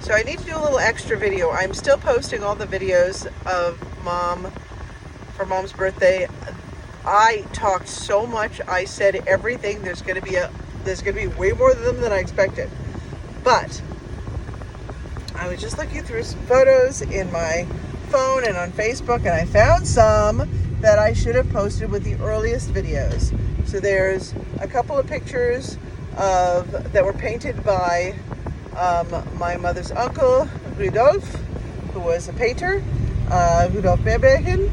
So I need to do a little extra video. I'm still posting all the videos of Mom for Mom's birthday. I talked so much. I said everything. There's gonna be way more of them than I expected. But I was just looking through some photos in my phone and on Facebook, and I found some that I should have posted with the earliest videos. So there's a couple of pictures that were painted by my mother's uncle, Rudolf, who was a painter, Rudolf Meerbergen,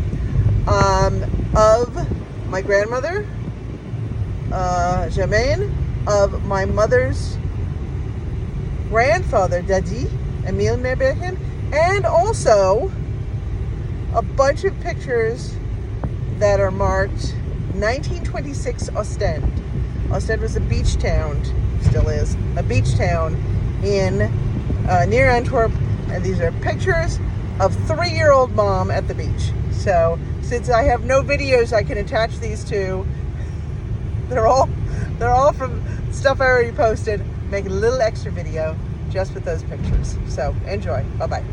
of my grandmother, Germaine, of my mother's grandfather, Daddy, Emile Meerbergen, and also a bunch of pictures that are marked 1926 Ostend. Ostend was a beach town, still is, a beach town in near Antwerp, and these are pictures of 3-year-old Mom at the beach. So since I have no videos I can attach these to, they're all from stuff I already posted, making a little extra video just with those pictures. So enjoy. Bye-bye.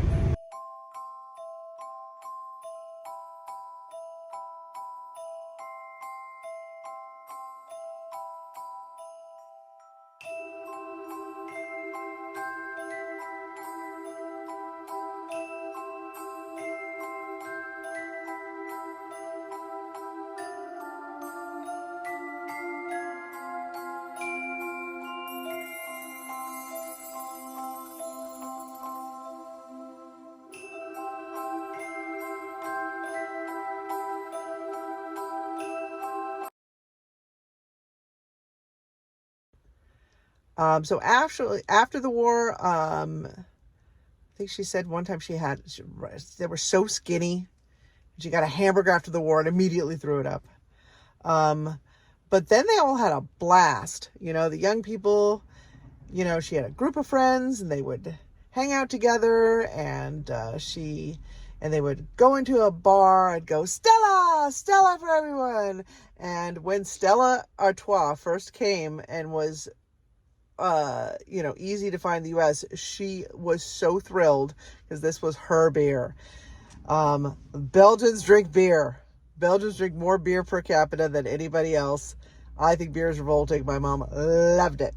So after the war, I think she said one time they were so skinny. She got a hamburger after the war and immediately threw it up. But then they all had a blast. The young people, she had a group of friends and they would hang out together, and they would go into a bar and go, Stella, Stella for everyone. And when Stella Artois first came and was easy to find in the US, she was so thrilled because this was her beer. Belgians drink beer. Belgians drink more beer per capita than anybody else. I think beer is revolting. My mom loved it.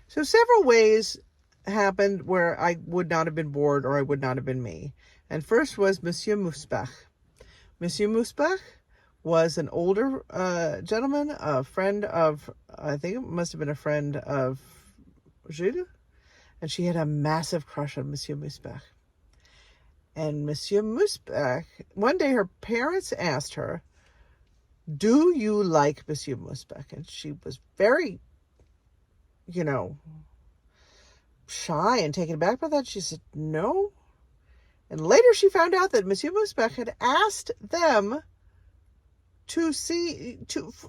So several ways happened where I would not have been bored or I would not have been me. And first was Monsieur Mousbach. Monsieur Mousbach was an older gentleman, a friend of, I think it must have been a friend of Jules, and she had a massive crush on Monsieur Mousbach. And Monsieur Mousbach, one day her parents asked her, do you like Monsieur Mousbach? And she was very, shy and taken aback by that. She said, no. And later she found out that Monsieur Mousbach had asked them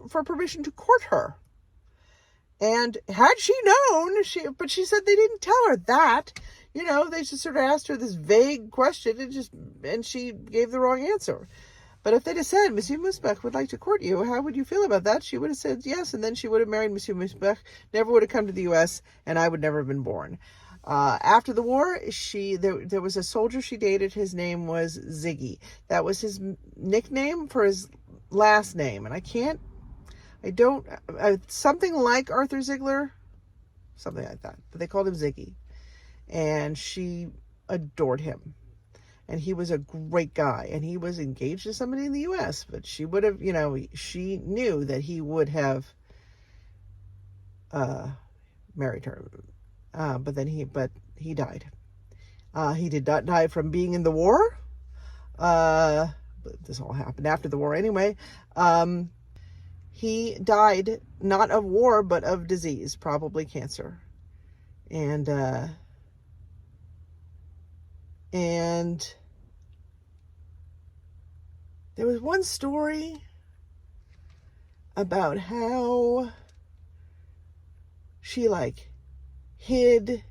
for permission to court her. And had she known, but she said they didn't tell her that. They just sort of asked her this vague question and she gave the wrong answer. But if they'd have said, Monsieur Mousbach would like to court you, how would you feel about that? She would have said yes, and then she would have married Monsieur Mousbach, never would have come to the U.S., and I would never have been born. After the war, there was a soldier she dated. His name was Ziggy. That was his nickname for his last name. And something like Arthur Ziegler, something like that. But they called him Ziggy. And she adored him. And he was a great guy. And he was engaged to somebody in the U.S. But she would have, she knew that he would have married her. But he died. He did not die from being in the war. But this all happened after the war anyway. He died not of war, but of disease, probably cancer. And there was one story about how she hid,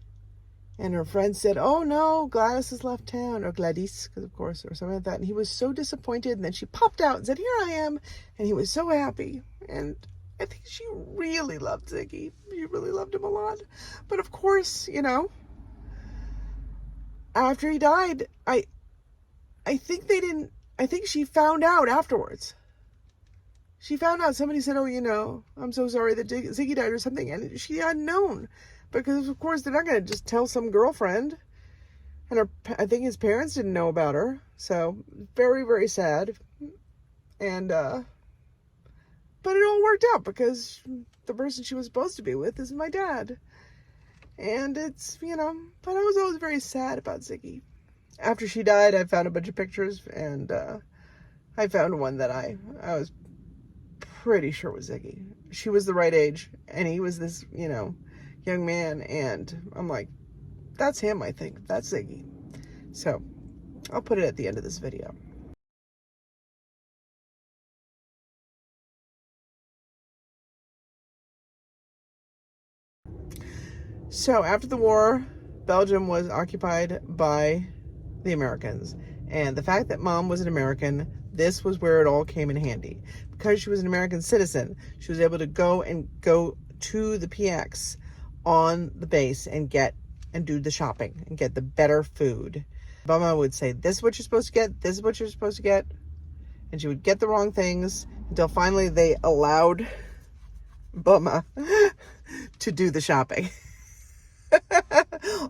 and her friend said, oh no, Gladys has left town, or Gladys, because of course, or something like that. And he was so disappointed, and then she popped out and said, here I am. And he was so happy. And I think she really loved Ziggy. She really loved him a lot. But of course, after he died, I think they didn't, I think she found out afterwards. She found out, somebody said, oh, I'm so sorry that Ziggy died or something. And she hadn't known. Because, of course, they're not going to just tell some girlfriend. And I think his parents didn't know about her. So, very, very sad. And, but it all worked out because the person she was supposed to be with is my dad. And it's, but I was always very sad about Ziggy. After she died, I found a bunch of pictures, and I found one that I was pretty sure was Ziggy. She was the right age, and he was this, young man, and I'm like, that's him, I think. That's Ziggy. So, I'll put it at the end of this video. So, after the war, Belgium was occupied by the Americans. And the fact that Mom was an American, this was where it all came in handy. Because she was an American citizen, she was able to go to the PX on the base and do the shopping and get the better food. Mama would say, this is what you're supposed to get, this is what you're supposed to get. And she would get the wrong things until finally they allowed Bama to do the shopping.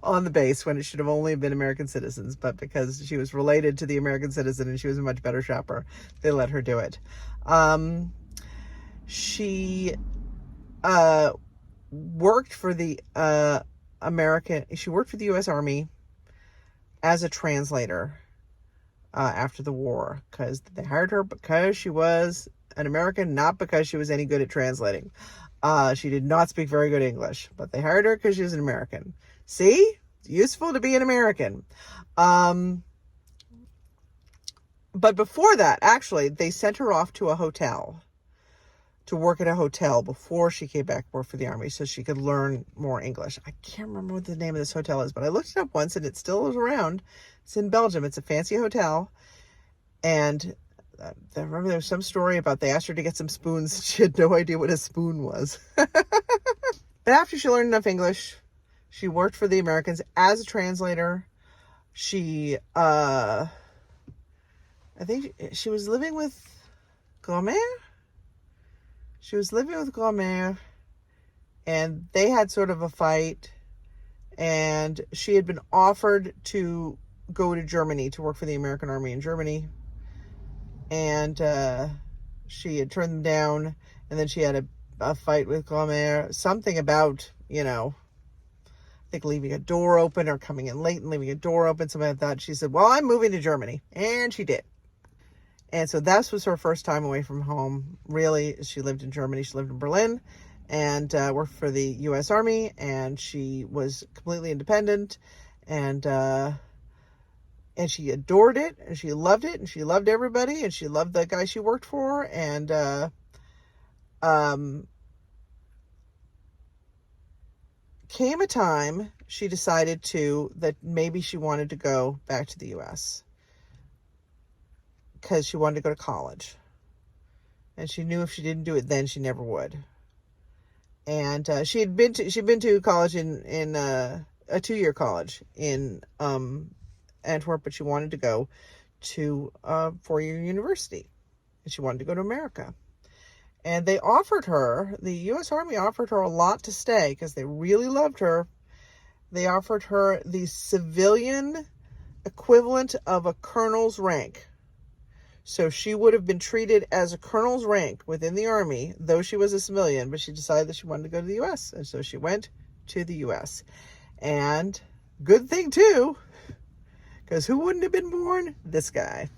On the base, when it should have only been American citizens, but because she was related to the American citizen and she was a much better shopper, they let her do it. She worked for the U.S. Army as a translator after the war, because they hired her because she was an American, not because she was any good at translating. She did not speak very good English, but they hired her because she was an American. See? It's useful to be an American. But before that, actually, they sent her off to a hotel, to work at a hotel before she came back to work for the Army so she could learn more English. I can't remember what the name of this hotel is, but I looked it up once and it still is around. It's in Belgium. It's a fancy hotel. And I remember there was some story about they asked her to get some spoons. She had no idea what a spoon was. But after she learned enough English, she worked for the Americans as a translator. She, I think she was living with Gourmet. She was living with Gourmet, and they had sort of a fight, and she had been offered to go to Germany to work for the American Army in Germany. And she had turned them down, and then she had a fight with Gourmet, something about, I think leaving a door open or coming in late and leaving a door open, something like that. She said, well, I'm moving to Germany. And she did. And so that was her first time away from home. Really, she lived in Germany. She lived in Berlin and worked for the U.S. Army. And she was completely independent. And she adored it, and she loved it, and she loved everybody, and she loved the guy she worked for. And came a time she decided that maybe she wanted to go back to the U.S. because she wanted to go to college. And she knew if she didn't do it then, she never would. And she'd been to college in a 2-year college in Antwerp, but she wanted to go to a 4-year university, and she wanted to go to America. And they offered her, the U.S. Army offered her a lot to stay because they really loved her. They offered her the civilian equivalent of a colonel's rank. So she would have been treated as a colonel's rank within the Army, though she was a civilian, but she decided that she wanted to go to the U.S. And so she went to the U.S. And good thing too, because who wouldn't have been born? This guy.